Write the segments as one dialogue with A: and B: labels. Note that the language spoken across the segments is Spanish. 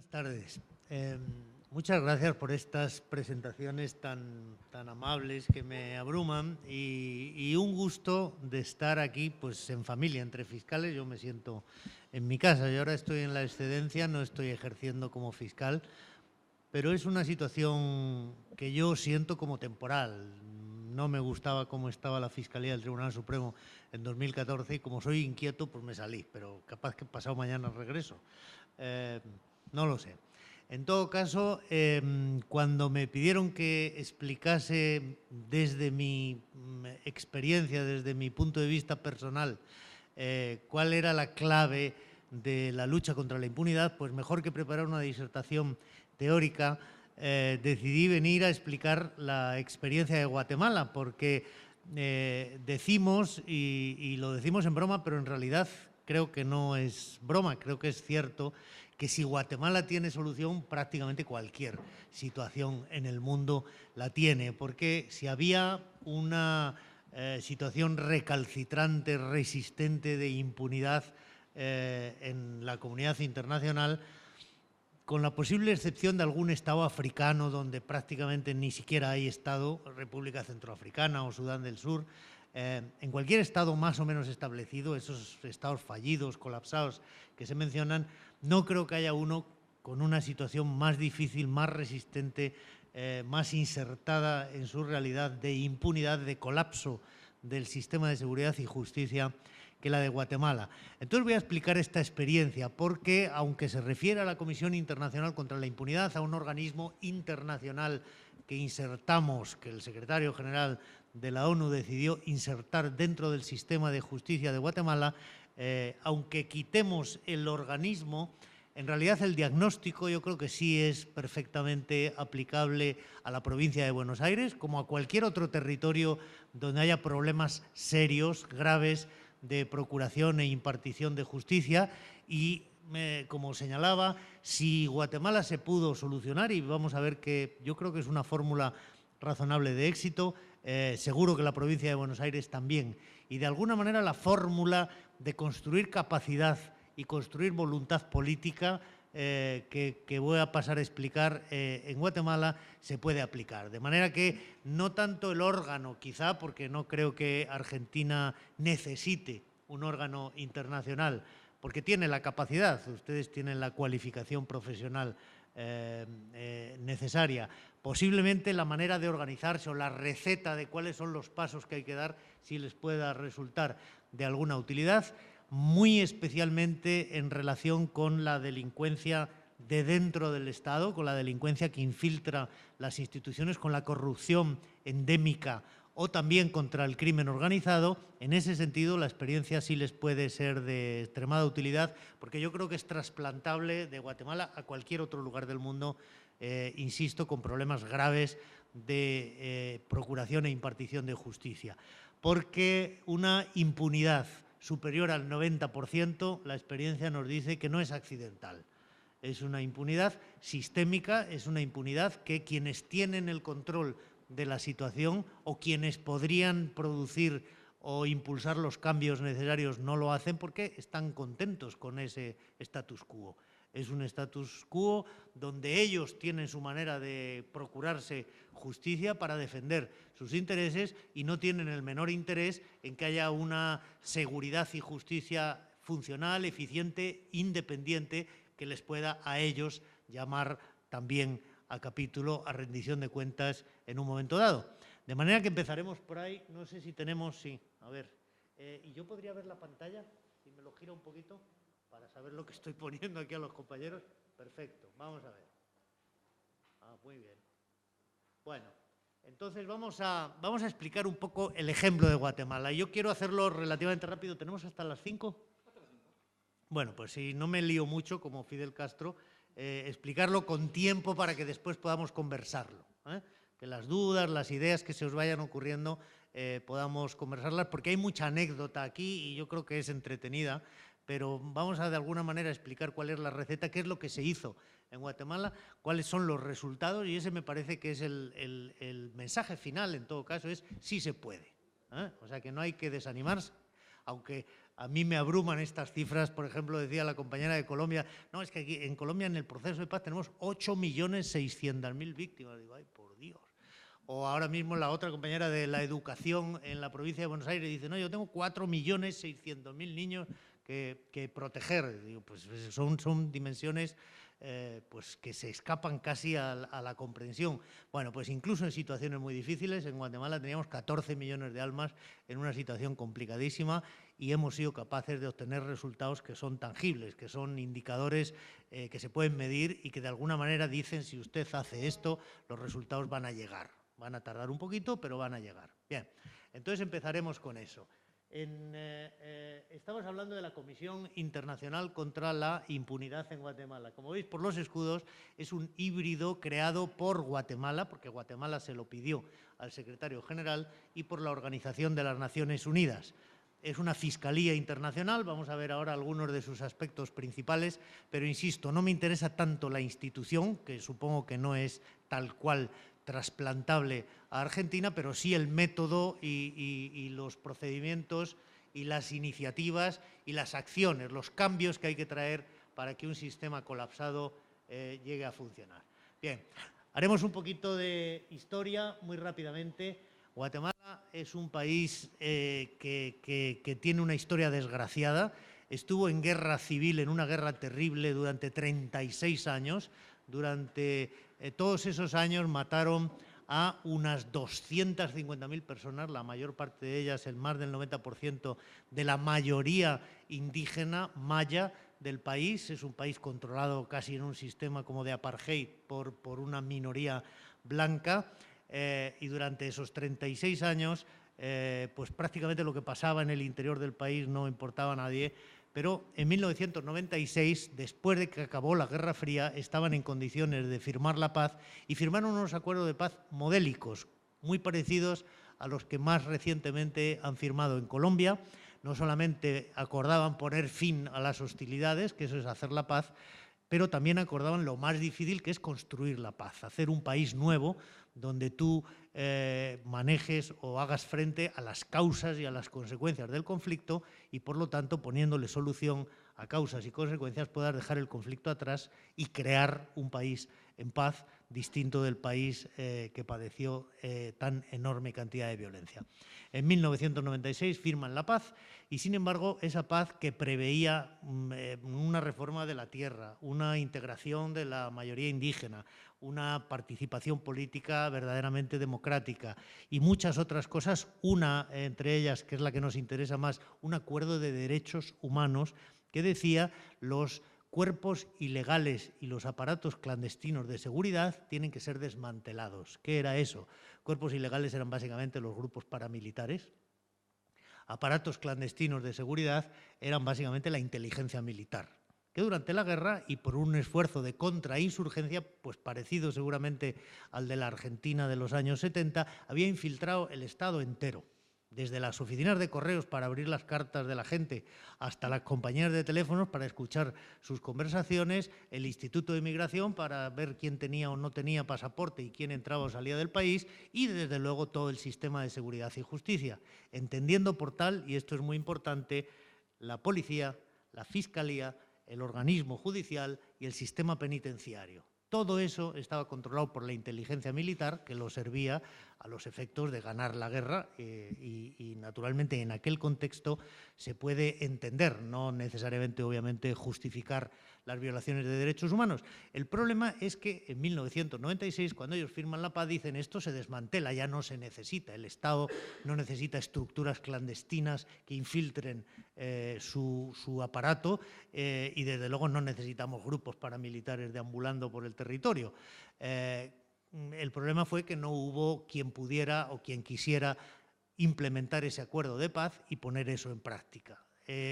A: Buenas tardes. Muchas gracias por estas presentaciones tan amables que me abruman y un gusto de estar aquí pues, en familia, entre fiscales. Yo me siento en mi casa. Yo ahora estoy en la excedencia, no estoy ejerciendo como fiscal, pero es una situación que yo siento como temporal. No me gustaba cómo estaba la Fiscalía del Tribunal Supremo en 2014 y como soy inquieto, pues me salí, pero capaz que pasado mañana regreso. No lo sé. En todo caso, cuando me pidieron que explicase desde mi experiencia, desde mi punto de vista personal, cuál era la clave de la lucha contra la impunidad, pues mejor que preparar una disertación teórica, decidí venir a explicar la experiencia de Guatemala, porque decimos, y lo decimos en broma, pero en realidad creo que no es broma, creo que es cierto, que si Guatemala tiene solución, prácticamente cualquier situación en el mundo la tiene, porque si había una situación recalcitrante, resistente de impunidad en la comunidad internacional, con la posible excepción de algún estado africano donde prácticamente ni siquiera hay estado, República Centroafricana o Sudán del Sur, en cualquier estado más o menos establecido, esos estados fallidos, colapsados que se mencionan, no creo que haya uno con una situación más difícil, más resistente, más insertada en su realidad de impunidad, de colapso del sistema de seguridad y justicia que la de Guatemala. Entonces voy a explicar esta experiencia porque, aunque se refiere a la Comisión Internacional contra la Impunidad, a un organismo internacional que insertamos, que el secretario general de la ONU decidió insertar dentro del sistema de justicia de Guatemala, aunque quitemos el organismo, en realidad el diagnóstico yo creo que sí es perfectamente aplicable a la provincia de Buenos Aires, como a cualquier otro territorio donde haya problemas serios, graves, de procuración e impartición de justicia y, como señalaba, si Guatemala se pudo solucionar, y vamos a ver que yo creo que es una fórmula razonable de éxito, seguro que la provincia de Buenos Aires también. Y de alguna manera la fórmula de construir capacidad y construir voluntad política que voy a pasar a explicar en Guatemala se puede aplicar. De manera que no tanto el órgano, quizá, porque no creo que Argentina necesite un órgano internacional, porque tiene la capacidad, ustedes tienen la cualificación profesional necesaria. Posiblemente la manera de organizarse o la receta de cuáles son los pasos que hay que dar si les pueda resultar de alguna utilidad, muy especialmente en relación con la delincuencia de dentro del Estado, con la delincuencia que infiltra las instituciones, con la corrupción endémica o también contra el crimen organizado. En ese sentido, la experiencia sí les puede ser de extremada utilidad, porque yo creo que es trasplantable de Guatemala a cualquier otro lugar del mundo, insisto, con problemas graves de procuración e impartición de justicia. Porque una impunidad superior al 90%, la experiencia nos dice que no es accidental. Es una impunidad sistémica, es una impunidad que quienes tienen el control de la situación o quienes podrían producir o impulsar los cambios necesarios no lo hacen porque están contentos con ese status quo. Es un status quo donde ellos tienen su manera de procurarse justicia para defender sus intereses y no tienen el menor interés en que haya una seguridad y justicia funcional, eficiente, independiente, que les pueda a ellos llamar también a capítulo, a rendición de cuentas en un momento dado. De manera que empezaremos por ahí. No sé si tenemos… Sí, a ver. ¿Y yo podría ver la pantalla? Si me lo gira un poquito para saber lo que estoy poniendo aquí a los compañeros. Perfecto, vamos a ver. Muy bien. Bueno, entonces vamos a explicar un poco el ejemplo de Guatemala. Yo quiero hacerlo relativamente rápido. ¿Tenemos hasta las 5? Bueno, pues si no me lío mucho, como Fidel Castro, explicarlo con tiempo para que después podamos conversarlo. Que las dudas, las ideas que se os vayan ocurriendo, podamos conversarlas, porque hay mucha anécdota aquí y yo creo que es entretenida, pero vamos a de alguna manera explicar cuál es la receta, qué es lo que se hizo en Guatemala, cuáles son los resultados, y ese me parece que es el mensaje final, en todo caso, es sí se puede. O sea que no hay que desanimarse, aunque A mí me abruman estas cifras. Por ejemplo, decía la compañera de Colombia, no, es que aquí en Colombia en el proceso de paz tenemos 8.600.000 víctimas. Digo, ay, por Dios. O ahora mismo la otra compañera de la educación en la provincia de Buenos Aires dice, no, yo tengo 4.600.000 niños que proteger. Digo, pues son dimensiones pues que se escapan casi a la comprensión. Bueno, pues incluso en situaciones muy difíciles, en Guatemala teníamos 14 millones de almas en una situación complicadísima y hemos sido capaces de obtener resultados que son tangibles, que son indicadores que se pueden medir y que de alguna manera dicen si usted hace esto, los resultados van a llegar. Van a tardar un poquito, pero van a llegar. Bien, entonces empezaremos con eso. Estamos hablando de la Comisión Internacional contra la Impunidad en Guatemala. Como veis por los escudos, es un híbrido creado por Guatemala, porque Guatemala se lo pidió al secretario general, y por la Organización de las Naciones Unidas. Es una fiscalía internacional, vamos a ver ahora algunos de sus aspectos principales, pero insisto, no me interesa tanto la institución, que supongo que no es tal cual trasplantable a Argentina, pero sí el método y los procedimientos y las iniciativas y las acciones, los cambios que hay que traer para que un sistema colapsado llegue a funcionar. Bien, haremos un poquito de historia muy rápidamente. Guatemala es un país que tiene una historia desgraciada. Estuvo en guerra civil, en una guerra terrible durante 36 años. Durante todos esos años mataron a unas 250.000 personas, la mayor parte de ellas, el más del 90% de la mayoría indígena maya del país. Es un país controlado casi en un sistema como de apartheid por una minoría blanca. Y durante esos 36 años, pues prácticamente lo que pasaba en el interior del país no importaba a nadie. Pero en 1996, después de que acabó la Guerra Fría, estaban en condiciones de firmar la paz y firmaron unos acuerdos de paz modélicos, muy parecidos a los que más recientemente han firmado en Colombia. No solamente acordaban poner fin a las hostilidades, que eso es hacer la paz, pero también acordaban lo más difícil, que es construir la paz, hacer un país nuevo donde tú manejes o hagas frente a las causas y a las consecuencias del conflicto y, por lo tanto, poniéndole solución a causas y consecuencias, puedas dejar el conflicto atrás y crear un país en paz distinto del país que padeció tan enorme cantidad de violencia. En 1996 firman la paz y, sin embargo, esa paz que preveía una reforma de la tierra, una integración de la mayoría indígena, una participación política verdaderamente democrática y muchas otras cosas, una entre ellas, que es la que nos interesa más, un acuerdo de derechos humanos que decía los cuerpos ilegales y los aparatos clandestinos de seguridad tienen que ser desmantelados. ¿Qué era eso? Cuerpos ilegales eran básicamente los grupos paramilitares. Aparatos clandestinos de seguridad eran básicamente la inteligencia militar, que durante la guerra y por un esfuerzo de contrainsurgencia, pues parecido seguramente al de la Argentina de los años 70, había infiltrado el Estado entero, desde las oficinas de correos para abrir las cartas de la gente hasta las compañías de teléfonos para escuchar sus conversaciones, el Instituto de Migración para ver quién tenía o no tenía pasaporte y quién entraba o salía del país y, desde luego, todo el sistema de seguridad y justicia, entendiendo por tal, y esto es muy importante, la policía, la fiscalía, el organismo judicial y el sistema penitenciario. Todo eso estaba controlado por la inteligencia militar, que lo servía a los efectos de ganar la guerra y, naturalmente, en aquel contexto se puede entender, no necesariamente, obviamente, justificar las violaciones de derechos humanos. El problema es que en 1996, cuando ellos firman la paz, dicen esto se desmantela, ya no se necesita, el Estado no necesita estructuras clandestinas que infiltren su aparato y, desde luego, no necesitamos grupos paramilitares deambulando por el territorio. El problema fue que no hubo quien pudiera o quien quisiera implementar ese acuerdo de paz y poner eso en práctica.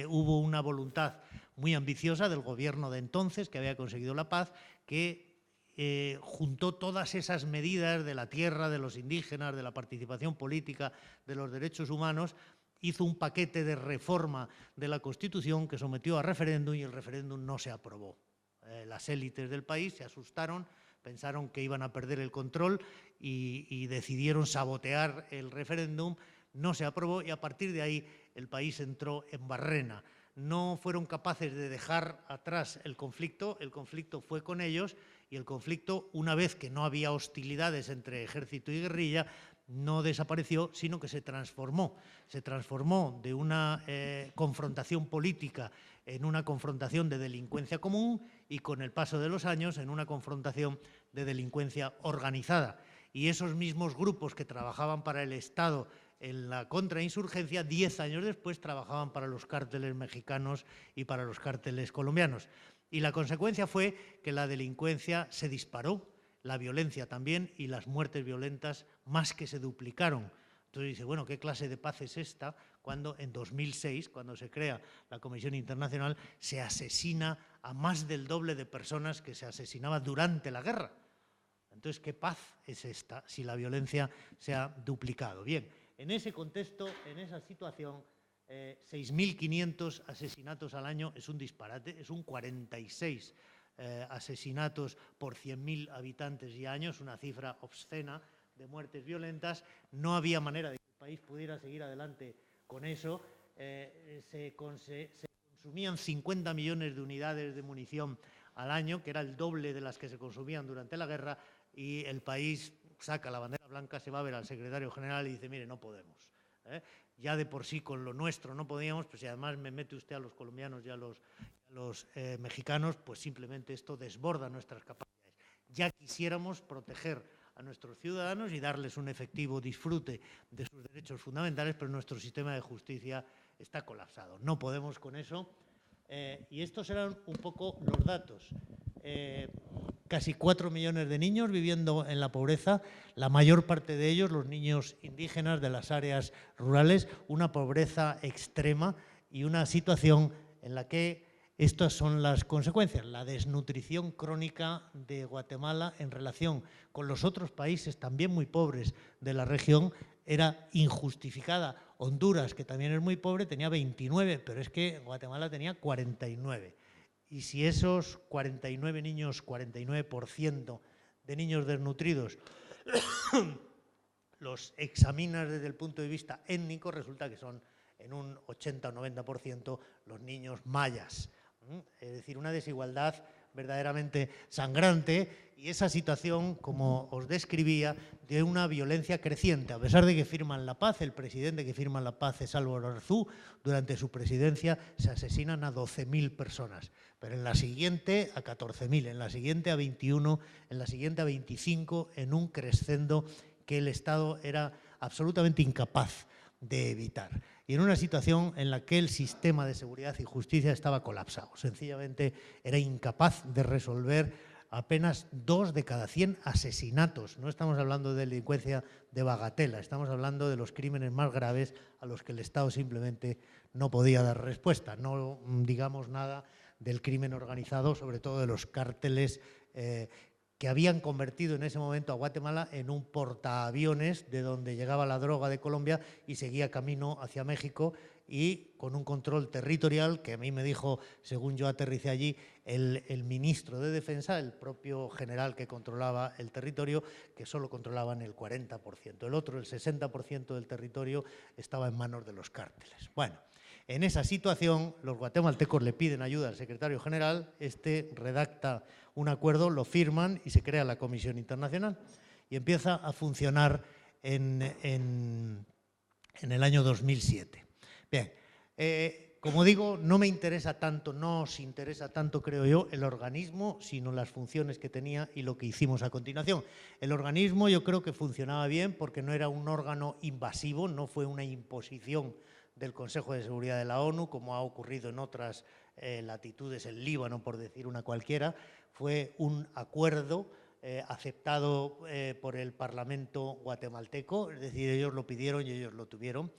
A: Hubo una voluntad muy ambiciosa del gobierno de entonces, que había conseguido la paz, que juntó todas esas medidas de la tierra, de los indígenas, de la participación política, de los derechos humanos, hizo un paquete de reforma de la Constitución que sometió a referéndum y el referéndum no se aprobó. Las élites del país se asustaron, pensaron que iban a perder el control y decidieron sabotear el referéndum, no se aprobó y a partir de ahí el país entró en barrena. No fueron capaces de dejar atrás el conflicto fue con ellos, y el conflicto, una vez que no había hostilidades entre ejército y guerrilla, no desapareció, sino que se transformó. Se transformó de una confrontación política en una confrontación de delincuencia común, y con el paso de los años en una confrontación de delincuencia organizada. Y esos mismos grupos que trabajaban para el Estado en la contrainsurgencia, 10 años después trabajaban para los cárteles mexicanos y para los cárteles colombianos. Y la consecuencia fue que la delincuencia se disparó, la violencia también, y las muertes violentas más que se duplicaron. Entonces dice, bueno, ¿qué clase de paz es esta cuando en 2006, cuando se crea la Comisión Internacional, se asesina a más del doble de personas que se asesinaba durante la guerra? Entonces, ¿qué paz es esta si la violencia se ha duplicado? Bien, en ese contexto, en esa situación, 6.500 asesinatos al año es un disparate, es un 46 asesinatos por 100.000 habitantes y años, una cifra obscena de muertes violentas. No había manera de que el país pudiera seguir adelante con eso. Se consumían 50 millones de unidades de munición al año, que era el doble de las que se consumían durante la guerra, y el país saca la bandera blanca, se va a ver al secretario general y dice, mire, no podemos. Ya de por sí con lo nuestro no podíamos, pues si además me mete usted a los colombianos y a los mexicanos, pues simplemente esto desborda nuestras capacidades. Ya quisiéramos proteger a nuestros ciudadanos y darles un efectivo disfrute de sus derechos fundamentales, pero nuestro sistema de justicia está colapsado. No podemos con eso. Y estos eran un poco los datos. Casi 4 millones de niños viviendo en la pobreza, la mayor parte de ellos los niños indígenas de las áreas rurales, una pobreza extrema y una situación en la que estas son las consecuencias, la desnutrición crónica de Guatemala en relación con los otros países también muy pobres de la región era injustificada. Honduras, que también es muy pobre, tenía 29, pero es que Guatemala tenía 49. Y si esos 49 niños, 49% de niños desnutridos, los examinas desde el punto de vista étnico, resulta que son en un 80 o 90% los niños mayas. Es decir, una desigualdad verdaderamente sangrante, y esa situación, como os describía, de una violencia creciente. A pesar de que firman la paz, el presidente que firma la paz es Álvaro Arzú, durante su presidencia se asesinan a 12.000 personas, pero en la siguiente a 14.000, en la siguiente a 21, en la siguiente a 25, en un crescendo que el Estado era absolutamente incapaz de evitar. Y en una situación en la que el sistema de seguridad y justicia estaba colapsado. Sencillamente era incapaz de resolver apenas 2 de cada 100 asesinatos. No estamos hablando de delincuencia de bagatela, estamos hablando de los crímenes más graves a los que el Estado simplemente no podía dar respuesta. No digamos nada del crimen organizado, sobre todo de los cárteles que habían convertido en ese momento a Guatemala en un portaaviones de donde llegaba la droga de Colombia y seguía camino hacia México, y con un control territorial que a mí me dijo, según yo aterricé allí, el ministro de Defensa, el propio general que controlaba el territorio, que solo controlaban el 40%. El otro, el 60% del territorio, estaba en manos de los cárteles. Bueno, en esa situación los guatemaltecos le piden ayuda al secretario general, este redacta un acuerdo, lo firman y se crea la Comisión Internacional y empieza a funcionar en el año 2007. Bien, como digo, no me interesa tanto, no os interesa tanto, creo yo, el organismo, sino las funciones que tenía y lo que hicimos a continuación. El organismo yo creo que funcionaba bien porque no era un órgano invasivo, no fue una imposición del Consejo de Seguridad de la ONU, como ha ocurrido en otras latitudes, en Líbano, por decir una cualquiera. Fue un acuerdo aceptado por el Parlamento guatemalteco, es decir, ellos lo pidieron y ellos lo tuvieron.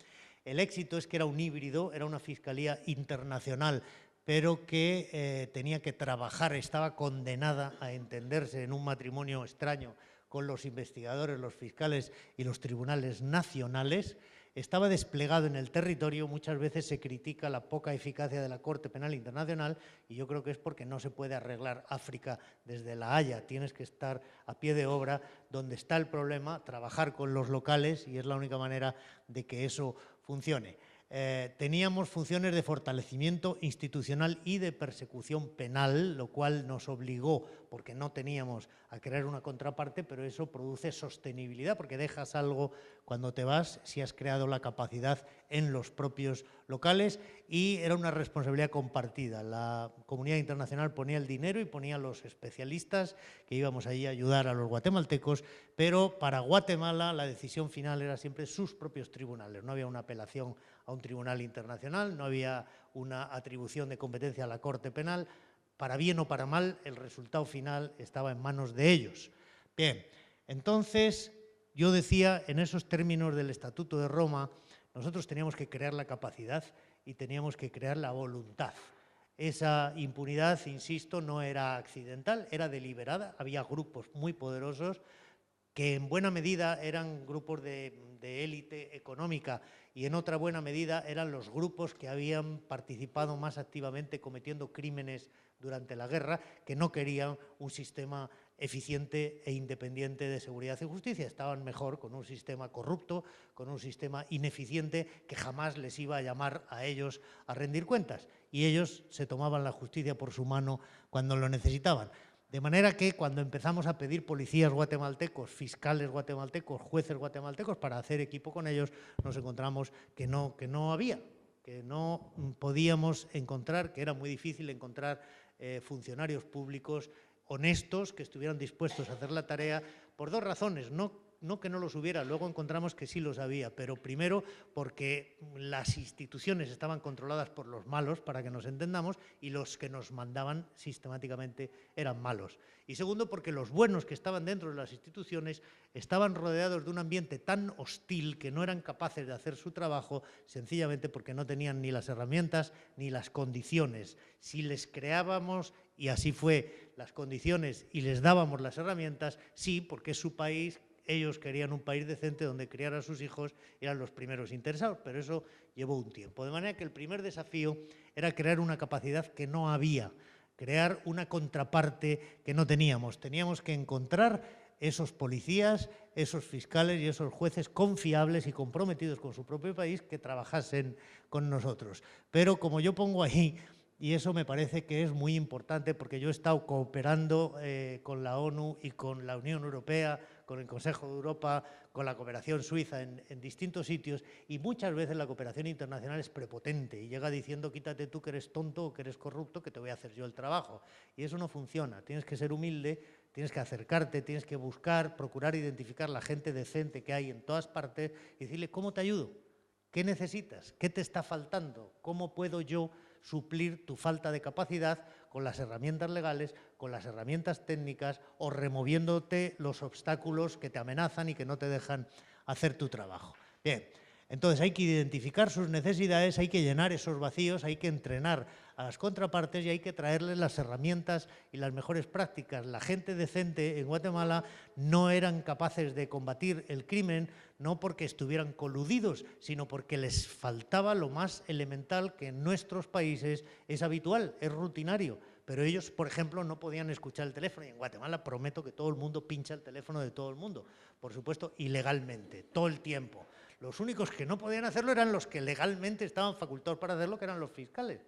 A: El éxito es que era un híbrido, era una fiscalía internacional, pero que tenía que trabajar, estaba condenada a entenderse en un matrimonio extraño con los investigadores, los fiscales y los tribunales nacionales. Estaba desplegado en el territorio. Muchas veces se critica la poca eficacia de la Corte Penal Internacional y yo creo que es porque no se puede arreglar África desde La Haya. Tienes que estar a pie de obra donde está el problema, trabajar con los locales, y es la única manera de que eso funcione. Teníamos funciones de fortalecimiento institucional y de persecución penal, lo cual nos obligó, porque no teníamos, a crear una contraparte, pero eso produce sostenibilidad, porque dejas algo cuando te vas, si has creado la capacidad en los propios locales, y era una responsabilidad compartida. La comunidad internacional ponía el dinero y ponía los especialistas que íbamos allí a ayudar a los guatemaltecos, pero para Guatemala la decisión final era siempre sus propios tribunales. No había una apelación a un tribunal internacional, no había una atribución de competencia a la Corte Penal. Para bien o para mal, el resultado final estaba en manos de ellos. Bien, entonces yo decía, en esos términos del Estatuto de Roma, nosotros teníamos que crear la capacidad y teníamos que crear la voluntad. Esa impunidad, insisto, no era accidental, era deliberada. Había grupos muy poderosos que en buena medida eran grupos de élite económica y en otra buena medida eran los grupos que habían participado más activamente cometiendo crímenes durante la guerra, que no querían un sistema eficiente e independiente de seguridad y justicia. Estaban mejor con un sistema corrupto, con un sistema ineficiente que jamás les iba a llamar a ellos a rendir cuentas. Y ellos se tomaban la justicia por su mano cuando lo necesitaban. De manera que cuando empezamos a pedir policías guatemaltecos, fiscales guatemaltecos, jueces guatemaltecos para hacer equipo con ellos, nos encontramos que no había, que no podíamos encontrar, que era muy difícil encontrar funcionarios públicos honestos que estuvieran dispuestos a hacer la tarea por dos razones. No que no los hubiera, luego encontramos que sí los había, pero primero porque las instituciones estaban controladas por los malos, para que nos entendamos, y los que nos mandaban sistemáticamente eran malos. Y segundo, porque los buenos que estaban dentro de las instituciones estaban rodeados de un ambiente tan hostil que no eran capaces de hacer su trabajo, sencillamente porque no tenían ni las herramientas ni las condiciones. Si les creábamos, y así fue, las condiciones y les dábamos las herramientas, sí, porque es su país. Ellos querían un país decente donde criar a sus hijos, eran los primeros interesados, pero eso llevó un tiempo. De manera que el primer desafío era crear una capacidad que no había, crear una contraparte que no teníamos. Teníamos que encontrar esos policías, esos fiscales y esos jueces confiables y comprometidos con su propio país que trabajasen con nosotros. Pero como yo pongo ahí, y eso me parece que es muy importante porque yo he estado cooperando con la ONU y con la Unión Europea, con el Consejo de Europa, con la cooperación suiza en distintos sitios, y muchas veces la cooperación internacional es prepotente y llega diciendo quítate tú que eres tonto o que eres corrupto, que te voy a hacer yo el trabajo. Y eso no funciona. Tienes que ser humilde, tienes que acercarte, tienes que buscar, procurar identificar la gente decente que hay en todas partes y decirle ¿cómo te ayudo? ¿Qué necesitas? ¿Qué te está faltando? ¿Cómo puedo yo suplir tu falta de capacidad con las herramientas legales, con las herramientas técnicas o removiéndote los obstáculos que te amenazan y que no te dejan hacer tu trabajo? Bien, entonces hay que identificar sus necesidades, hay que llenar esos vacíos, hay que entrenar a las contrapartes y hay que traerles las herramientas y las mejores prácticas. La gente decente en Guatemala no eran capaces de combatir el crimen, no porque estuvieran coludidos, sino porque les faltaba lo más elemental que en nuestros países es habitual, es rutinario. Pero ellos, por ejemplo, no podían escuchar el teléfono. Y en Guatemala prometo que todo el mundo pincha el teléfono de todo el mundo. Por supuesto, ilegalmente, todo el tiempo. Los únicos que no podían hacerlo eran los que legalmente estaban facultados para hacerlo, que eran los fiscales,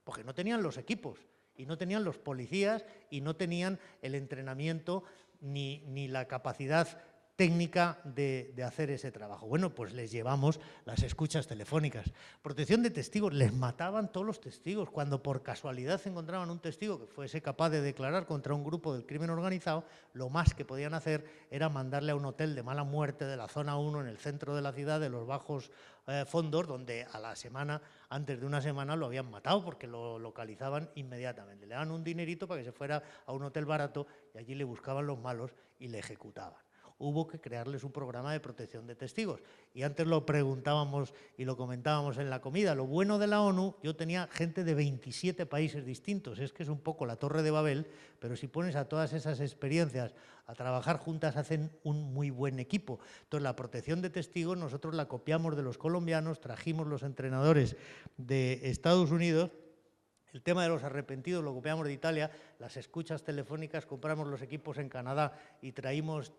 A: porque no tenían los equipos, y no tenían los policías, y no tenían el entrenamiento ni la capacidad técnica de hacer ese trabajo. Bueno, pues les llevamos las escuchas telefónicas. Protección de testigos, les mataban todos los testigos. Cuando por casualidad encontraban un testigo que fuese capaz de declarar contra un grupo del crimen organizado, lo más que podían hacer era mandarle a un hotel de mala muerte de la zona 1 en el centro de la ciudad, de los bajos fondos, donde a la semana, antes de una semana, lo habían matado porque lo localizaban inmediatamente. Le daban un dinerito para que se fuera a un hotel barato y allí le buscaban los malos y le ejecutaban. Hubo que crearles un programa de protección de testigos. Y antes lo preguntábamos y lo comentábamos en la comida. Lo bueno de la ONU, yo tenía gente de 27 países distintos. Es que es un poco la Torre de Babel, pero si pones a todas esas experiencias a trabajar juntas, hacen un muy buen equipo. Entonces, la protección de testigos nosotros la copiamos de los colombianos, trajimos los entrenadores de Estados Unidos El tema de los arrepentidos lo copiamos de Italia, las escuchas telefónicas, compramos los equipos en Canadá y trajimos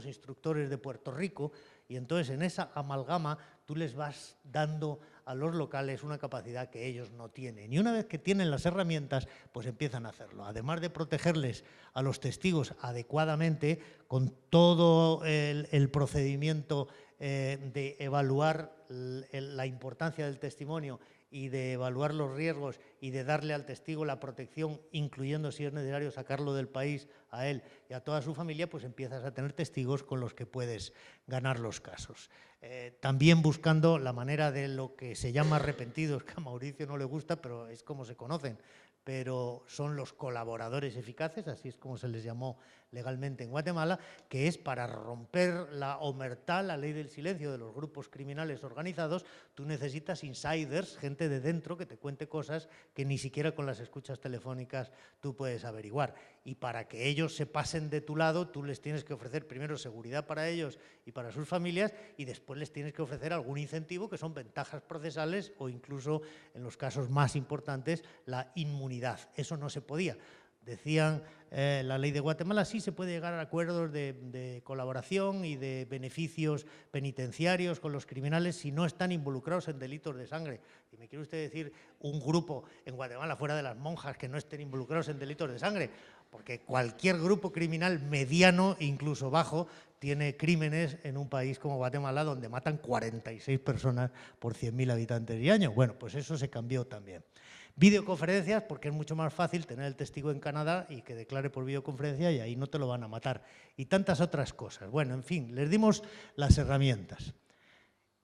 A: instructores de Puerto Rico, y entonces en esa amalgama tú les vas dando a los locales una capacidad que ellos no tienen. Y una vez que tienen las herramientas, pues empiezan a hacerlo. Además de protegerles a los testigos adecuadamente, con todo el procedimiento de evaluar la importancia del testimonio y de evaluar los riesgos y de darle al testigo la protección, incluyendo, si es necesario, sacarlo del país a él y a toda su familia, pues empiezas a tener testigos con los que puedes ganar los casos. También buscando la manera de lo que se llama arrepentidos, que a Mauricio no le gusta, pero es como se conocen, pero son los colaboradores eficaces, así es como se les llamó legalmente en Guatemala, que es para romper la omertá, la ley del silencio de los grupos criminales organizados. Tú necesitas insiders, gente de dentro que te cuente cosas que ni siquiera con las escuchas telefónicas tú puedes averiguar. Y para que ellos se pasen de tu lado, tú les tienes que ofrecer primero seguridad para ellos y para sus familias, y después les tienes que ofrecer algún incentivo, que son ventajas procesales o incluso, en los casos más importantes, la inmunidad. Eso no se podía. Decían la ley de Guatemala, sí se puede llegar a acuerdos de colaboración y de beneficios penitenciarios con los criminales si no están involucrados en delitos de sangre. ¿Y me quiere usted decir un grupo en Guatemala, fuera de las monjas, que no estén involucrados en delitos de sangre? Porque cualquier grupo criminal mediano, incluso bajo, tiene crímenes en un país como Guatemala, donde matan 46 personas por 100.000 habitantes y año. Bueno, pues eso se cambió también. Videoconferencias, porque es mucho más fácil tener el testigo en Canadá y que declare por videoconferencia, y ahí no te lo van a matar. Y tantas otras cosas. Bueno, en fin, les dimos las herramientas.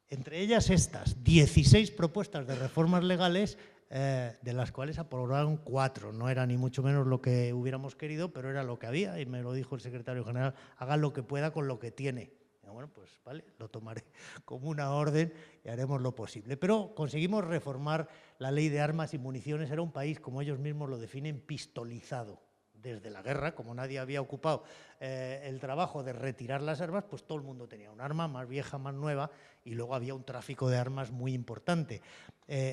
A: Entre ellas estas, 16 propuestas de reformas legales, de las cuales aprobaron 4. No era ni mucho menos lo que hubiéramos querido, pero era lo que había, y me lo dijo el secretario general: haga lo que pueda con lo que tiene. Bueno, pues vale, lo tomaré como una orden y haremos lo posible. Pero conseguimos reformar la ley de armas y municiones. Era un país, como ellos mismos lo definen, pistolizado. Desde la guerra, como nadie había ocupado el trabajo de retirar las armas, pues todo el mundo tenía un arma, más vieja, más nueva, y luego había un tráfico de armas muy importante.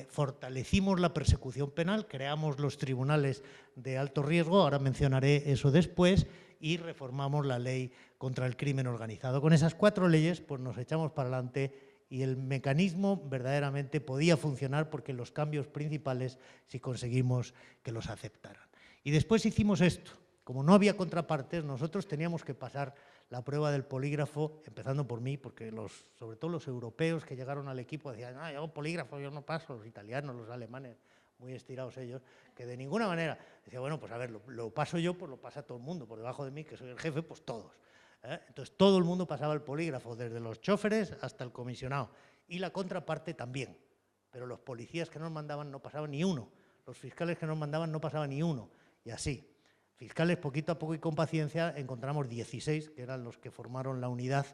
A: Fortalecimos la persecución penal, creamos los tribunales de alto riesgo, ahora mencionaré eso después, y reformamos la ley contra el crimen organizado. Con esas 4 leyes pues nos echamos para adelante y el mecanismo verdaderamente podía funcionar, porque los cambios principales sí conseguimos que los aceptaran. Y después hicimos esto. Como no había contrapartes, nosotros teníamos que pasar la prueba del polígrafo, empezando por mí, porque sobre todo los europeos que llegaron al equipo decían: no, yo polígrafo, yo no paso, los italianos, los alemanes, muy estirados ellos, que de ninguna manera. Decía, bueno, pues a ver, lo paso yo, pues lo pasa todo el mundo, por debajo de mí, que soy el jefe, pues todos. Entonces todo el mundo pasaba el polígrafo, desde los choferes hasta el comisionado, y la contraparte también. Pero los policías que nos mandaban no pasaban ni uno, los fiscales que nos mandaban no pasaban ni uno, y así. Fiscales, poquito a poco y con paciencia, encontramos 16, que eran los que formaron la unidad,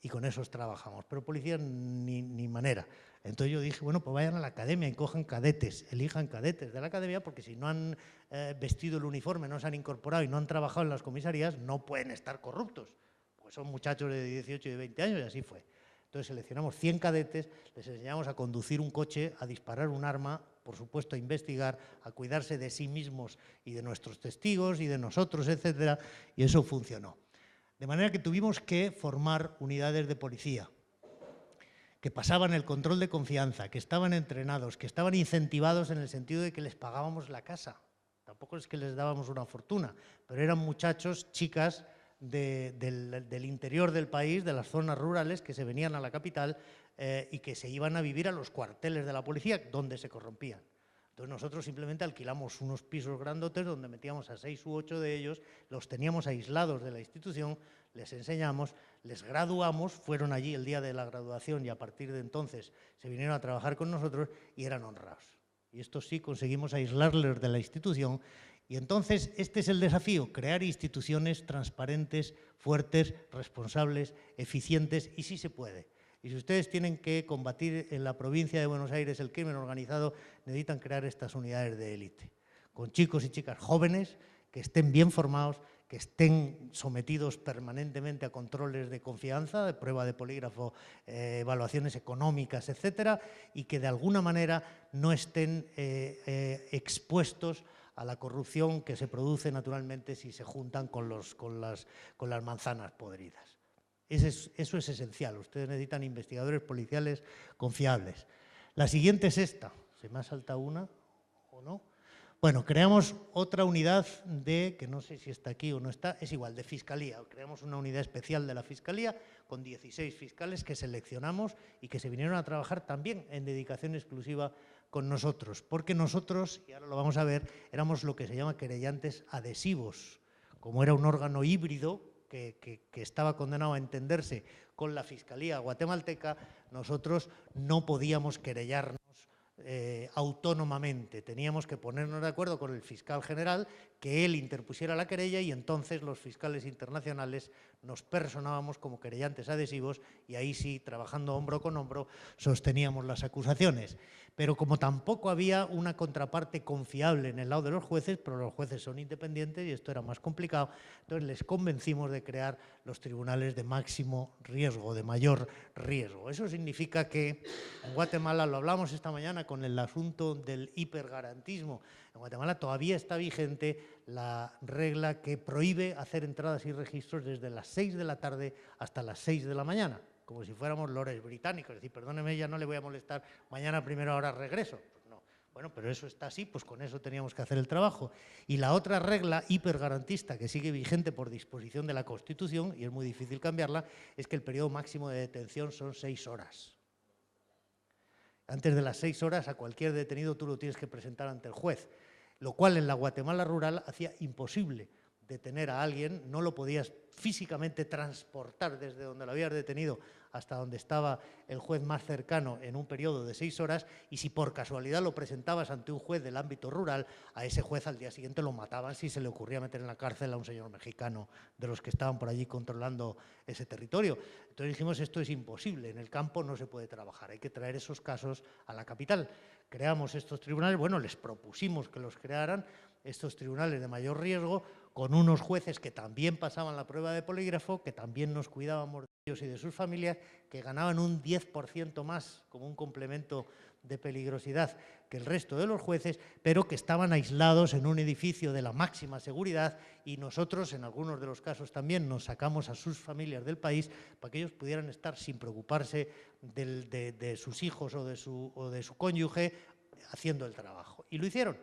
A: y con esos trabajamos. Pero policías ni manera. Entonces yo dije, bueno, pues vayan a la academia y cojan cadetes, elijan cadetes de la academia, porque si no han vestido el uniforme, no se han incorporado y no han trabajado en las comisarías, no pueden estar corruptos, porque son muchachos de 18 y de 20 años, y así fue. Entonces seleccionamos 100 cadetes, les enseñamos a conducir un coche, a disparar un arma, por supuesto a investigar, a cuidarse de sí mismos y de nuestros testigos y de nosotros, etcétera, y eso funcionó. De manera que tuvimos que formar unidades de policía que pasaban el control de confianza, que estaban entrenados, que estaban incentivados en el sentido de que les pagábamos la casa. Tampoco es que les dábamos una fortuna, pero eran muchachos, chicas del interior del país, de las zonas rurales, que se venían a la capital y que se iban a vivir a los cuarteles de la policía, donde se corrompían. Entonces nosotros simplemente alquilamos unos pisos grandotes donde metíamos a 6 u 8 de ellos, los teníamos aislados de la institución, les enseñamos, les graduamos, fueron allí el día de la graduación y a partir de entonces se vinieron a trabajar con nosotros y eran honrados. Y esto sí conseguimos aislarles de la institución. Y entonces este es el desafío: crear instituciones transparentes, fuertes, responsables, eficientes, y sí se puede. Y si ustedes tienen que combatir en la provincia de Buenos Aires el crimen organizado, necesitan crear estas unidades de élite, con chicos y chicas jóvenes que estén bien formados, que estén sometidos permanentemente a controles de confianza, de prueba de polígrafo, evaluaciones económicas, etcétera, y que de alguna manera no estén expuestos a la corrupción que se produce naturalmente si se juntan con las manzanas podridas. Eso es esencial. Ustedes necesitan investigadores policiales confiables. La siguiente es esta. ¿Se me ha saltado una o no? Bueno, creamos otra unidad que no sé si está aquí o no está, es igual, de Fiscalía. Creamos una unidad especial de la Fiscalía con 16 fiscales que seleccionamos y que se vinieron a trabajar también en dedicación exclusiva con nosotros, porque nosotros, y ahora lo vamos a ver, éramos lo que se llama querellantes adhesivos. Como era un órgano híbrido que estaba condenado a entenderse con la Fiscalía guatemalteca, nosotros no podíamos querellarnos autónomamente. Teníamos que ponernos de acuerdo con el fiscal general, que él interpusiera la querella y entonces los fiscales internacionales nos personábamos como querellantes adhesivos y ahí sí, trabajando hombro con hombro, sosteníamos las acusaciones. Pero como tampoco había una contraparte confiable en el lado de los jueces, pero los jueces son independientes y esto era más complicado, entonces les convencimos de crear los tribunales de máximo riesgo, de mayor riesgo. Eso significa que en Guatemala, lo hablamos esta mañana con el asunto del hipergarantismo, en Guatemala todavía está vigente la regla que prohíbe hacer entradas y registros desde las 6 de la tarde hasta las 6 de la mañana, como si fuéramos lores británicos, es decir, perdóneme, ya no le voy a molestar, mañana a primera hora regreso. Pues no. Bueno, pero eso está así, pues con eso teníamos que hacer el trabajo. Y la otra regla hipergarantista que sigue vigente por disposición de la Constitución, y es muy difícil cambiarla, es que el periodo máximo de detención son 6 horas. Antes de las 6 horas a cualquier detenido tú lo tienes que presentar ante el juez, lo cual en la Guatemala rural hacía imposible detener a alguien, no lo podías físicamente transportar desde donde lo habías detenido hasta donde estaba el juez más cercano en un periodo de 6 horas, y si por casualidad lo presentabas ante un juez del ámbito rural, a ese juez al día siguiente lo mataban si se le ocurría meter en la cárcel a un señor mexicano de los que estaban por allí controlando ese territorio. Entonces dijimos, esto es imposible, en el campo no se puede trabajar, hay que traer esos casos a la capital. Creamos estos tribunales, bueno, les propusimos que los crearan, estos tribunales de mayor riesgo, con unos jueces que también pasaban la prueba de polígrafo, que también nos cuidábamos de ellos y de sus familias, que ganaban un 10% más como un complemento de peligrosidad que el resto de los jueces, pero que estaban aislados en un edificio de la máxima seguridad, y nosotros, en algunos de los casos también, nos sacamos a sus familias del país para que ellos pudieran estar sin preocuparse de sus hijos o de su cónyuge haciendo el trabajo. Y lo hicieron.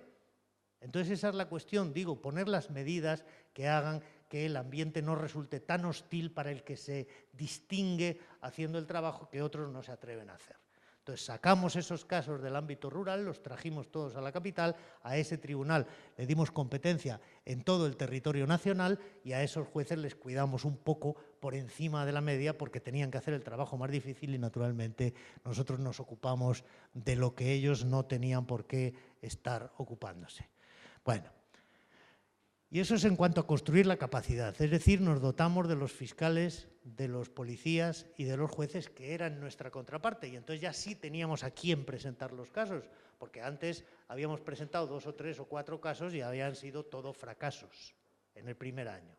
A: Entonces esa es la cuestión, digo, poner las medidas que hagan que el ambiente no resulte tan hostil para el que se distingue haciendo el trabajo que otros no se atreven a hacer. Entonces sacamos esos casos del ámbito rural, los trajimos todos a la capital, a ese tribunal le dimos competencia en todo el territorio nacional y a esos jueces les cuidamos un poco por encima de la media porque tenían que hacer el trabajo más difícil y naturalmente nosotros nos ocupamos de lo que ellos no tenían por qué estar ocupándose. Bueno, y eso es en cuanto a construir la capacidad, es decir, nos dotamos de los fiscales, de los policías y de los jueces que eran nuestra contraparte, y entonces ya sí teníamos a quién presentar los casos, porque antes habíamos presentado 2 o 3 o 4 casos y habían sido todo fracasos en el primer año.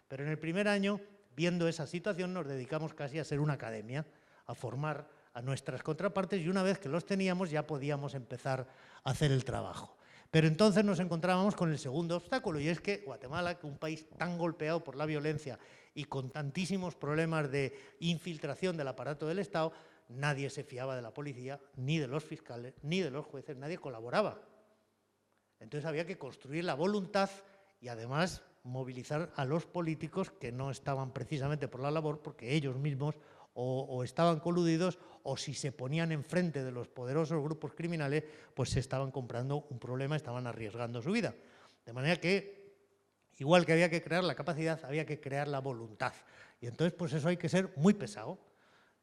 A: Pero en el primer año, viendo esa situación, nos dedicamos casi a ser una academia, a formar a nuestras contrapartes, y una vez que los teníamos ya podíamos empezar a hacer el trabajo. Pero entonces nos encontrábamos con el segundo obstáculo, y es que Guatemala, que un país tan golpeado por la violencia y con tantísimos problemas de infiltración del aparato del Estado, nadie se fiaba de la policía, ni de los fiscales, ni de los jueces, nadie colaboraba. Entonces había que construir la voluntad y además movilizar a los políticos que no estaban precisamente por la labor porque ellos mismos o estaban coludidos o si se ponían enfrente de los poderosos grupos criminales, pues se estaban comprando un problema, estaban arriesgando su vida. De manera que, igual que había que crear la capacidad, había que crear la voluntad. Y entonces, pues eso hay que ser muy pesado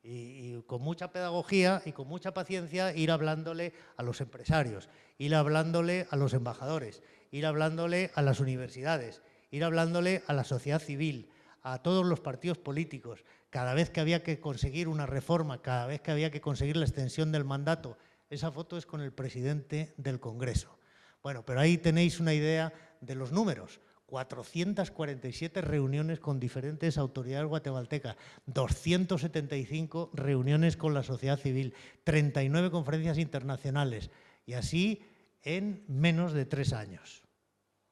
A: y con mucha pedagogía y con mucha paciencia ir hablándole a los empresarios, ir hablándole a los embajadores, ir hablándole a las universidades, ir hablándole a la sociedad civil, a todos los partidos políticos. Cada vez que había que conseguir una reforma, cada vez que había que conseguir la extensión del mandato, esa foto es con el presidente del Congreso. Bueno, pero ahí tenéis una idea de los números. 447 reuniones con diferentes autoridades guatemaltecas, 275 reuniones con la sociedad civil, 39 conferencias internacionales, y así en menos de 3 años.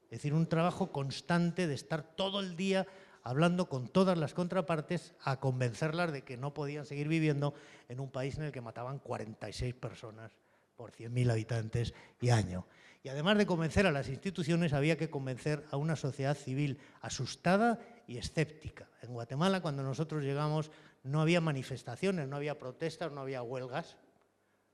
A: Es decir, un trabajo constante de estar todo el día hablando con todas las contrapartes a convencerlas de que no podían seguir viviendo en un país en el que mataban 46 personas por 100.000 habitantes y año. Y además de convencer a las instituciones, había que convencer a una sociedad civil asustada y escéptica. En Guatemala, cuando nosotros llegamos, no había manifestaciones, no había protestas, no había huelgas.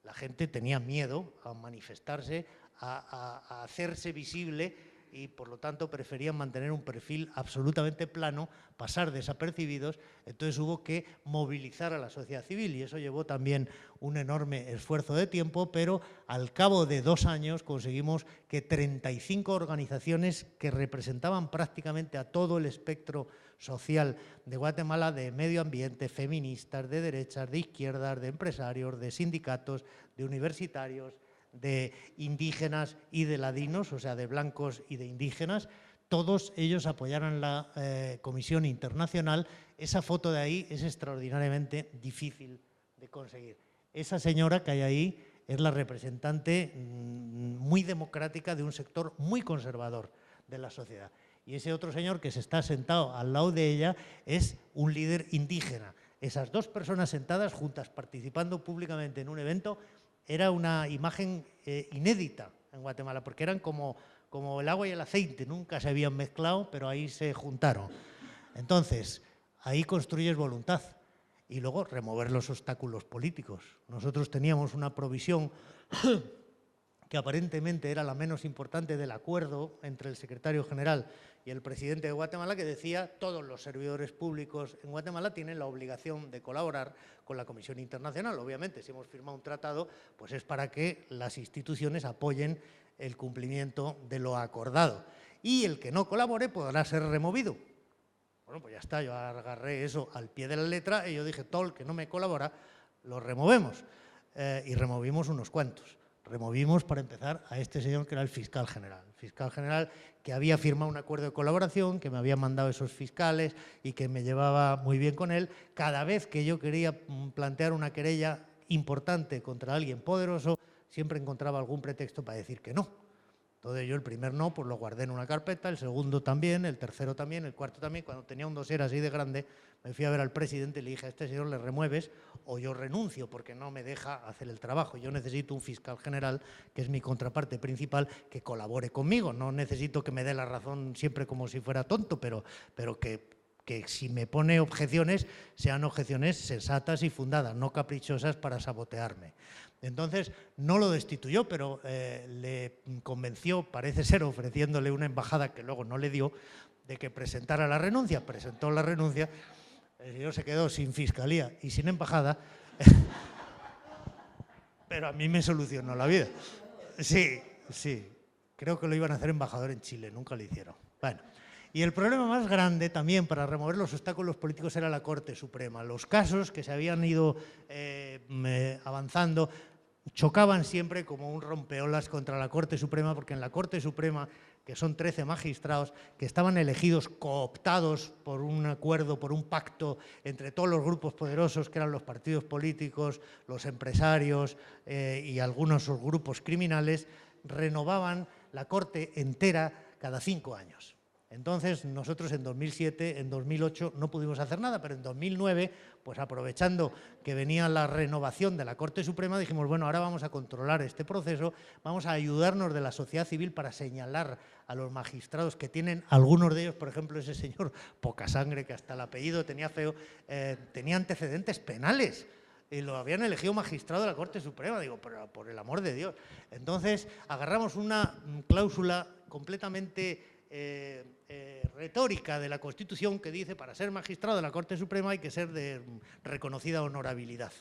A: La gente tenía miedo a manifestarse, a hacerse visible, y por lo tanto preferían mantener un perfil absolutamente plano, pasar desapercibidos. Entonces hubo que movilizar a la sociedad civil y eso llevó también un enorme esfuerzo de tiempo, pero al cabo de 2 años conseguimos que 35 organizaciones que representaban prácticamente a todo el espectro social de Guatemala, de medio ambiente, feministas, de derechas, de izquierdas, de empresarios, de sindicatos, de universitarios, de indígenas y de ladinos, o sea, de blancos y de indígenas, todos ellos apoyaron la Comisión Internacional. Esa foto de ahí es extraordinariamente difícil de conseguir. Esa señora que hay ahí es la representante muy democrática de un sector muy conservador de la sociedad. Y ese otro señor que se está sentado al lado de ella es un líder indígena. Esas 2 personas sentadas juntas, participando públicamente en un evento, era una imagen inédita en Guatemala, porque eran como el agua y el aceite, nunca se habían mezclado, pero ahí se juntaron. Entonces, ahí construyes voluntad y luego remover los obstáculos políticos. Nosotros teníamos una provisión que aparentemente era la menos importante del acuerdo entre el secretario general y el presidente de Guatemala, que decía: todos los servidores públicos en Guatemala tienen la obligación de colaborar con la Comisión Internacional. Obviamente, si hemos firmado un tratado, pues es para que las instituciones apoyen el cumplimiento de lo acordado. Y el que no colabore podrá ser removido. Bueno, pues ya está, yo agarré eso al pie de la letra y yo dije: todo el que no me colabora, lo removemos. Y removimos unos cuantos. Removimos, para empezar, a este señor que era el fiscal general. El fiscal general que había firmado un acuerdo de colaboración, que me había mandado esos fiscales y que me llevaba muy bien con él. Cada vez que yo quería plantear una querella importante contra alguien poderoso, siempre encontraba algún pretexto para decir que no. Entonces yo el primer no, pues lo guardé en una carpeta, el segundo también, el tercero también, el cuarto también. Cuando tenía un dossier así de grande, me fui a ver al presidente y le dije: a este señor le remueves o yo renuncio, porque no me deja hacer el trabajo. Yo necesito un fiscal general, que es mi contraparte principal, que colabore conmigo. No necesito que me dé la razón siempre como si fuera tonto, pero que si me pone objeciones, sean objeciones sensatas y fundadas, no caprichosas para sabotearme. Entonces, no lo destituyó, pero le convenció, parece ser, ofreciéndole una embajada que luego no le dio, de que presentara la renuncia. Presentó la renuncia, el señor se quedó sin fiscalía y sin embajada, pero a mí me solucionó la vida. Sí, creo que lo iban a hacer embajador en Chile, nunca lo hicieron. Bueno. Y el problema más grande también para remover los obstáculos políticos era la Corte Suprema. Los casos que se habían ido avanzando chocaban siempre como un rompeolas contra la Corte Suprema, porque en la Corte Suprema, que son 13 magistrados, que estaban elegidos, cooptados por un acuerdo, por un pacto entre todos los grupos poderosos, que eran los partidos políticos, los empresarios y algunos grupos criminales, renovaban la Corte entera cada 5 años. Entonces, nosotros en 2007, en 2008 no pudimos hacer nada, pero en 2009, pues aprovechando que venía la renovación de la Corte Suprema, dijimos: bueno, ahora vamos a controlar este proceso, vamos a ayudarnos de la sociedad civil para señalar a los magistrados que tienen, algunos de ellos, por ejemplo, ese señor Pocasangre, que hasta el apellido tenía feo, tenía antecedentes penales. Y lo habían elegido magistrado de la Corte Suprema. Digo, pero por el amor de Dios. Entonces, agarramos una cláusula completamente retórica de la Constitución que dice: para ser magistrado de la Corte Suprema hay que ser de reconocida honorabilidad.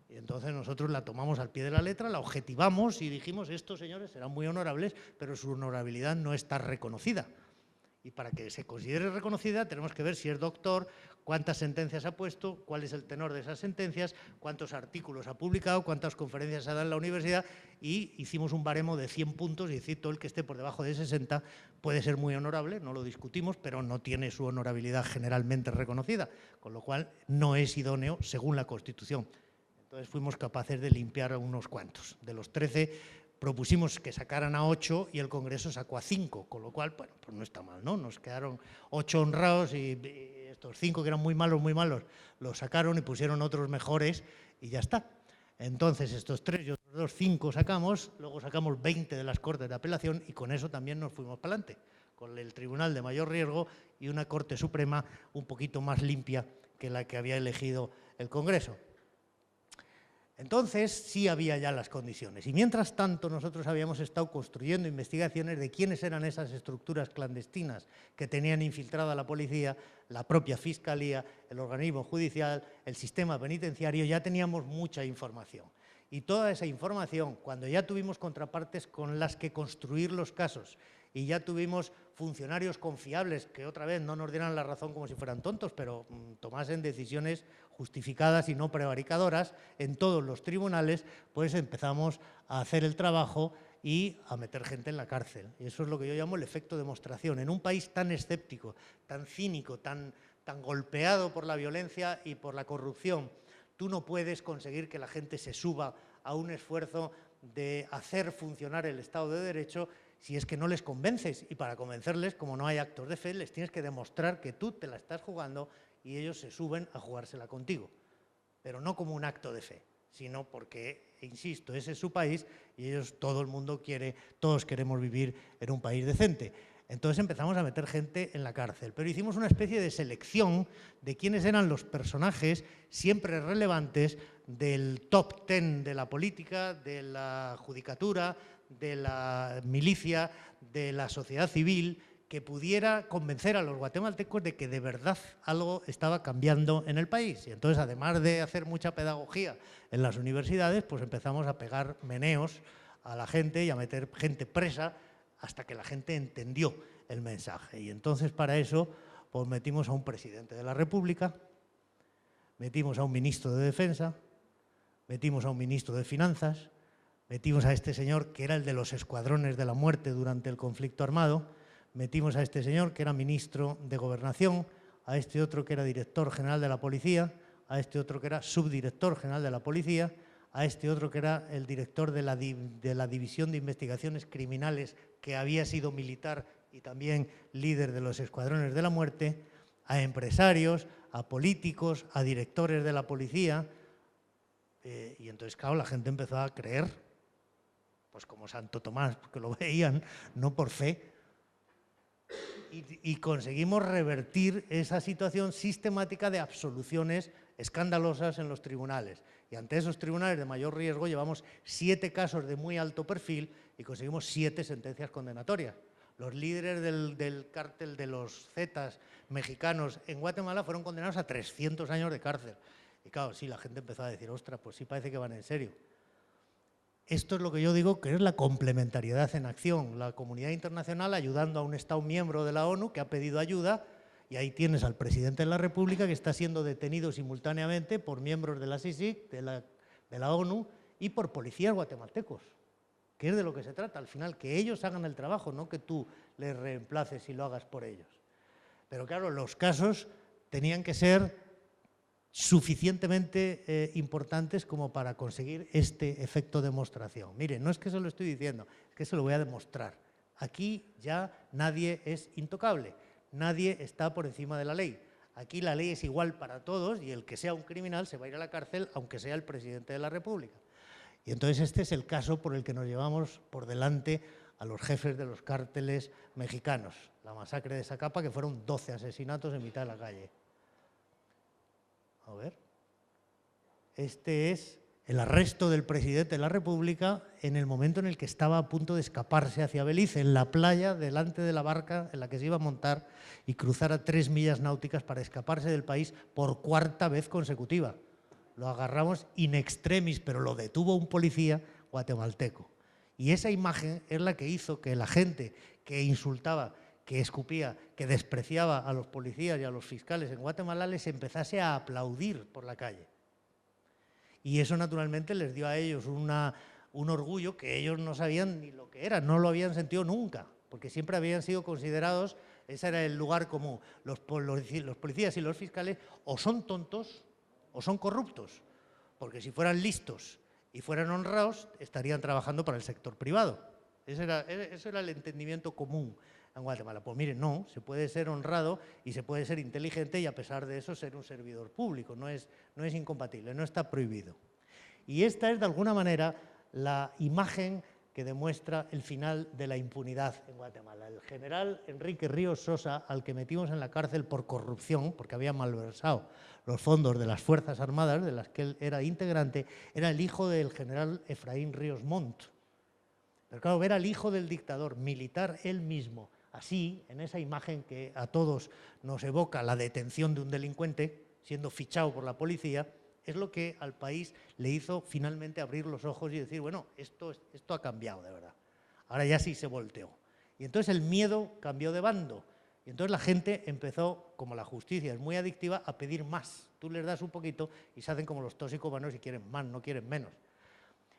A: Y entonces nosotros la tomamos al pie de la letra, la objetivamos y dijimos: estos señores serán muy honorables, pero su honorabilidad no está reconocida. Y para que se considere reconocida tenemos que ver si es doctor, cuántas sentencias ha puesto, cuál es el tenor de esas sentencias, cuántos artículos ha publicado, cuántas conferencias ha dado en la universidad, y hicimos un baremo de 100 puntos, y decir, todo el que esté por debajo de 60 puede ser muy honorable, no lo discutimos, pero no tiene su honorabilidad generalmente reconocida, con lo cual no es idóneo según la Constitución. Entonces fuimos capaces de limpiar a unos cuantos. De los 13 propusimos que sacaran a 8 y el Congreso sacó a 5, con lo cual, bueno, pues no está mal, ¿no? Nos quedaron 8 honrados y estos 5 que eran muy malos, los sacaron y pusieron otros mejores y ya está. Entonces, estos 3 y otros 2, 5 sacamos, luego sacamos 20 de las Cortes de Apelación y con eso también nos fuimos para adelante, con el Tribunal de Mayor Riesgo y una Corte Suprema un poquito más limpia que la que había elegido el Congreso. Entonces sí había ya las condiciones y mientras tanto nosotros habíamos estado construyendo investigaciones de quiénes eran esas estructuras clandestinas que tenían infiltrada la policía, la propia Fiscalía, el organismo judicial, el sistema penitenciario. Ya teníamos mucha información y toda esa información, cuando ya tuvimos contrapartes con las que construir los casos y ya tuvimos funcionarios confiables que otra vez no nos dieran la razón como si fueran tontos, pero tomasen decisiones justificadas y no prevaricadoras en todos los tribunales, pues empezamos a hacer el trabajo y a meter gente en la cárcel. Y eso es lo que yo llamo el efecto demostración. En un país tan escéptico, tan cínico, tan golpeado por la violencia y por la corrupción, tú no puedes conseguir que la gente se suba a un esfuerzo de hacer funcionar el Estado de Derecho si es que no les convences. Y para convencerles, como no hay actos de fe, les tienes que demostrar que tú te la estás jugando y ellos se suben a jugársela contigo. Pero no como un acto de fe, sino porque, insisto, ese es su país y ellos, todo el mundo quiere, todos queremos vivir en un país decente. Entonces empezamos a meter gente en la cárcel, pero hicimos una especie de selección de quiénes eran los personajes siempre relevantes del top 10 de la política, de la judicatura, de la milicia, de la sociedad civil, que pudiera convencer a los guatemaltecos de que de verdad algo estaba cambiando en el país. Y entonces, además de hacer mucha pedagogía en las universidades, pues empezamos a pegar meneos a la gente y a meter gente presa hasta que la gente entendió el mensaje. Y entonces, para eso, pues metimos a un presidente de la República, metimos a un ministro de Defensa, metimos a un ministro de Finanzas, metimos a este señor que era el de los escuadrones de la muerte durante el conflicto armado, metimos a este señor que era ministro de Gobernación, a este otro que era director general de la Policía, a este otro que era subdirector general de la Policía, a este otro que era el director de la División de Investigaciones Criminales, que había sido militar y también líder de los escuadrones de la muerte, a empresarios, a políticos, a directores de la policía. Y entonces, claro, la gente empezó a creer, pues como Santo Tomás, porque lo veían, no por fe. Y conseguimos revertir esa situación sistemática de absoluciones escandalosas en los tribunales. Y ante esos tribunales de mayor riesgo llevamos 7 casos de muy alto perfil y conseguimos 7 sentencias condenatorias. Los líderes del cártel de los Zetas mexicanos en Guatemala fueron condenados a 300 años de cárcel. Y claro, sí, la gente empezó a decir, ostras, pues sí parece que van en serio. Esto es lo que yo digo que es la complementariedad en acción, la comunidad internacional ayudando a un Estado miembro de la ONU que ha pedido ayuda, y ahí tienes al presidente de la República que está siendo detenido simultáneamente por miembros de la CICIG, de la ONU, y por policías guatemaltecos, que es de lo que se trata al final, que ellos hagan el trabajo, no que tú les reemplaces y lo hagas por ellos. Pero claro, los casos tenían que ser suficientemente importantes como para conseguir este efecto demostración. Miren, no es que se lo estoy diciendo, es que se lo voy a demostrar. Aquí ya nadie es intocable, nadie está por encima de la ley. Aquí la ley es igual para todos y el que sea un criminal se va a ir a la cárcel aunque sea el presidente de la República. Y entonces este es el caso por el que nos llevamos por delante a los jefes de los cárteles mexicanos. La masacre de Zacapa, que fueron 12 asesinatos en mitad de la calle. A ver, este es el arresto del presidente de la República en el momento en el que estaba a punto de escaparse hacia Belice, en la playa, delante de la barca en la que se iba a montar y cruzar a 3 millas náuticas para escaparse del país por 4ª vez consecutiva. Lo agarramos in extremis, pero lo detuvo un policía guatemalteco. Y esa imagen es la que hizo que la gente que insultaba, que escupía, que despreciaba a los policías y a los fiscales en Guatemala, les empezase a aplaudir por la calle. Y eso naturalmente les dio a ellos un orgullo que ellos no sabían ni lo que era, no lo habían sentido nunca, porque siempre habían sido considerados, ese era el lugar común, los policías y los fiscales o son tontos o son corruptos, porque si fueran listos y fueran honrados, estarían trabajando para el sector privado. Ese era el entendimiento común en Guatemala. Pues miren, no, se puede ser honrado y se puede ser inteligente y a pesar de eso ser un servidor público, no es incompatible, no está prohibido. Y esta es de alguna manera la imagen que demuestra el final de la impunidad en Guatemala. El general Enrique Ríos Sosa, al que metimos en la cárcel por corrupción, porque había malversado los fondos de las Fuerzas Armadas, de las que él era integrante, era el hijo del general Efraín Ríos Montt. Pero claro, ver al hijo del dictador militar él mismo, así, en esa imagen que a todos nos evoca la detención de un delincuente, siendo fichado por la policía, es lo que al país le hizo finalmente abrir los ojos y decir, bueno, esto ha cambiado de verdad. Ahora ya sí se volteó. Y entonces el miedo cambió de bando. Y entonces la gente empezó, como la justicia es muy adictiva, a pedir más. Tú les das un poquito y se hacen como los toxicómanos y quieren más, no quieren menos.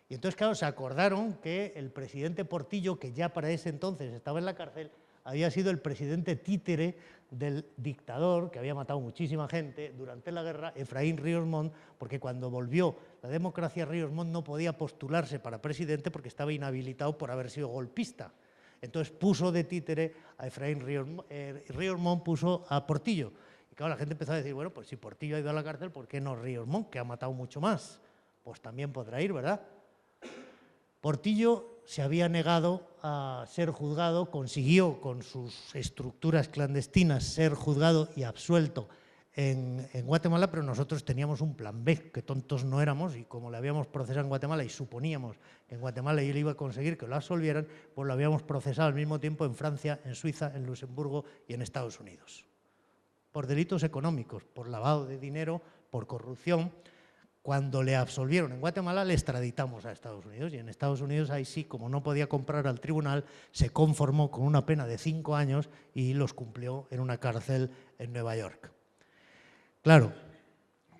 A: Y entonces, claro, se acordaron que el presidente Portillo, que ya para ese entonces estaba en la cárcel, había sido el presidente títere del dictador, que había matado muchísima gente durante la guerra, Efraín Ríos Montt, porque cuando volvió la democracia, Ríos Montt no podía postularse para presidente porque estaba inhabilitado por haber sido golpista. Entonces puso de títere a Efraín Ríos Montt, puso a Portillo. Y claro, la gente empezó a decir, bueno, pues si Portillo ha ido a la cárcel, ¿por qué no Ríos Montt, que ha matado mucho más? Pues también podrá ir, ¿verdad? Portillo se había negado a ser juzgado, consiguió con sus estructuras clandestinas ser juzgado y absuelto en Guatemala, pero nosotros teníamos un plan B, que tontos no éramos, y como le habíamos procesado en Guatemala y suponíamos que en Guatemala él iba a conseguir que lo absolvieran, pues lo habíamos procesado al mismo tiempo en Francia, en Suiza, en Luxemburgo y en Estados Unidos. Por delitos económicos, por lavado de dinero, por corrupción. Cuando le absolvieron en Guatemala, le extraditamos a Estados Unidos y en Estados Unidos ahí sí, como no podía comprar al tribunal, se conformó con una pena de 5 años y los cumplió en una cárcel en Nueva York. Claro,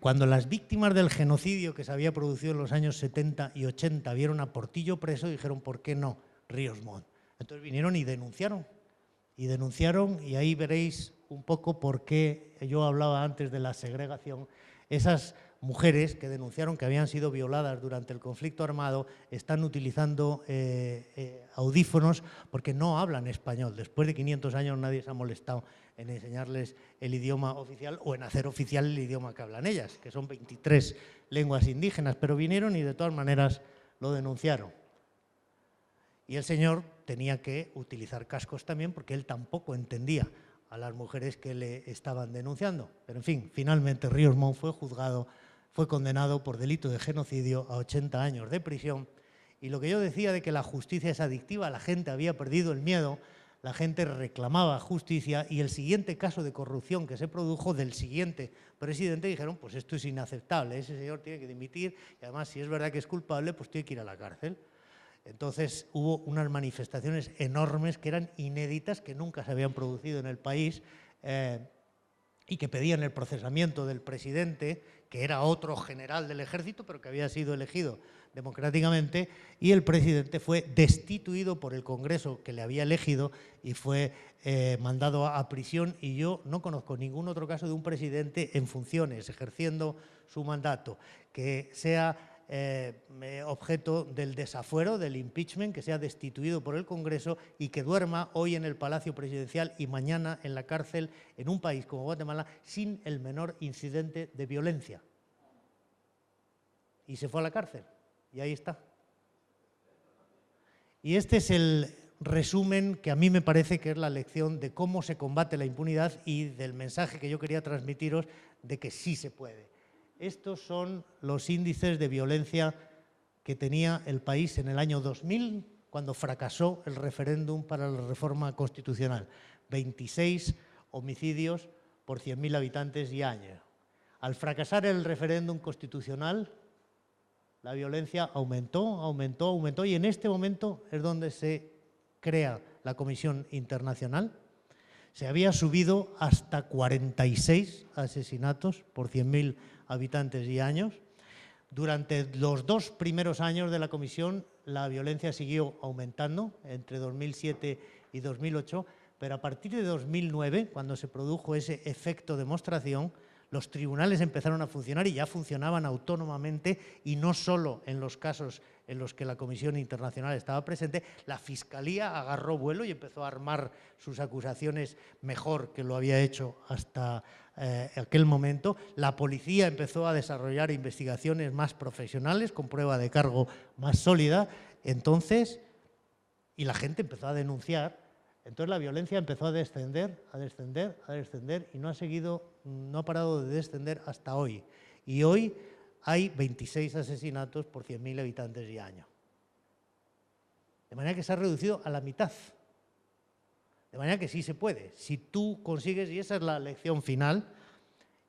A: cuando las víctimas del genocidio que se había producido en los años 70 y 80 vieron a Portillo preso, dijeron, ¿por qué no Ríos Montt? Entonces vinieron y denunciaron, y ahí veréis un poco por qué yo hablaba antes de la segregación. Esas mujeres que denunciaron que habían sido violadas durante el conflicto armado están utilizando audífonos porque no hablan español. Después de 500 años nadie se ha molestado en enseñarles el idioma oficial o en hacer oficial el idioma que hablan ellas, que son 23 lenguas indígenas, pero vinieron y de todas maneras lo denunciaron. Y el señor tenía que utilizar cascos también porque él tampoco entendía a las mujeres que le estaban denunciando. Pero en fin, finalmente Ríos Montt fue condenado por delito de genocidio a 80 años de prisión. Y lo que yo decía de que la justicia es adictiva, la gente había perdido el miedo, la gente reclamaba justicia y el siguiente caso de corrupción que se produjo del siguiente presidente dijeron, pues esto es inaceptable, ese señor tiene que dimitir y además si es verdad que es culpable, pues tiene que ir a la cárcel. Entonces hubo unas manifestaciones enormes que eran inéditas, que nunca se habían producido en el país y que pedían el procesamiento del presidente, que era otro general del ejército, pero que había sido elegido democráticamente, y el presidente fue destituido por el Congreso que le había elegido y fue mandado a prisión. Y yo no conozco ningún otro caso de un presidente en funciones, ejerciendo su mandato, que sea objeto del desafuero, del impeachment, que sea destituido por el Congreso y que duerma hoy en el Palacio Presidencial y mañana en la cárcel en un país como Guatemala sin el menor incidente de violencia. Y se fue a la cárcel y ahí está. Y este es el resumen que a mí me parece que es la lección de cómo se combate la impunidad y del mensaje que yo quería transmitiros de que sí se puede. Estos son los índices de violencia que tenía el país en el año 2000, cuando fracasó el referéndum para la reforma constitucional. 26 homicidios por 100.000 habitantes y año. Al fracasar el referéndum constitucional, la violencia aumentó y en este momento es donde se crea la Comisión Internacional Se había subido hasta 46 asesinatos por 100.000 habitantes y años. Durante los 2 primeros años de la comisión, la violencia siguió aumentando, entre 2007 y 2008, pero a partir de 2009, cuando se produjo ese efecto demostración, los tribunales empezaron a funcionar y ya funcionaban autónomamente, y no solo en los casos en los que la Comisión Internacional estaba presente. La Fiscalía agarró vuelo y empezó a armar sus acusaciones mejor que lo había hecho hasta aquel momento. La policía empezó a desarrollar investigaciones más profesionales, con prueba de cargo más sólida. Entonces, y la gente empezó a denunciar. Entonces la violencia empezó a descender y no ha parado de descender hasta hoy. Y hoy hay 26 asesinatos por 100.000 habitantes y año. De manera que se ha reducido a la mitad. De manera que sí se puede. Si tú consigues, y esa es la lección final,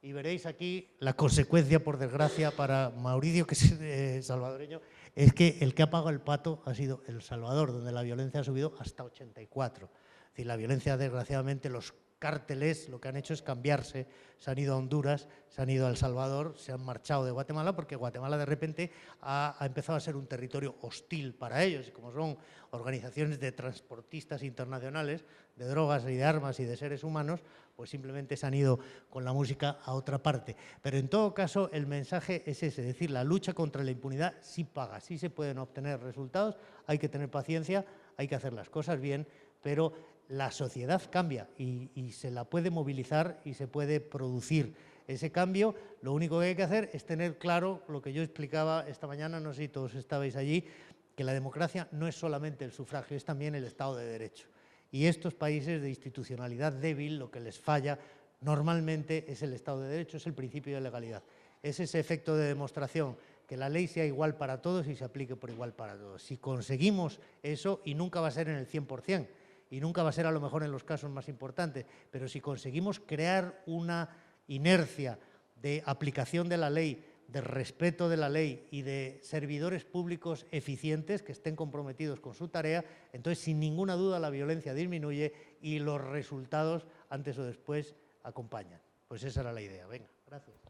A: y veréis aquí la consecuencia, por desgracia, para Mauricio, que es salvadoreño, es que el que ha pagado el pato ha sido El Salvador, donde la violencia ha subido hasta 84. Es decir, la violencia, desgraciadamente, los cárteles lo que han hecho es cambiarse, se han ido a Honduras, se han ido a El Salvador, se han marchado de Guatemala, porque Guatemala de repente ha empezado a ser un territorio hostil para ellos, y como son organizaciones de transportistas internacionales, de drogas y de armas y de seres humanos, pues simplemente se han ido con la música a otra parte. Pero en todo caso el mensaje es ese, es decir, la lucha contra la impunidad sí paga, sí se pueden obtener resultados, hay que tener paciencia, hay que hacer las cosas bien, pero la sociedad cambia y se la puede movilizar y se puede producir ese cambio. Lo único que hay que hacer es tener claro lo que yo explicaba esta mañana, no sé si todos estabais allí, que la democracia no es solamente el sufragio, es también el Estado de Derecho. Y estos países de institucionalidad débil, lo que les falla normalmente es el Estado de Derecho, es el principio de legalidad. Es ese efecto de demostración, que la ley sea igual para todos y se aplique por igual para todos. Si conseguimos eso, y nunca va a ser en el 100%, y nunca va a ser a lo mejor en los casos más importantes, pero si conseguimos crear una inercia de aplicación de la ley, de respeto de la ley y de servidores públicos eficientes que estén comprometidos con su tarea, entonces sin ninguna duda la violencia disminuye y los resultados antes o después acompañan. Pues esa era la idea. Venga, gracias.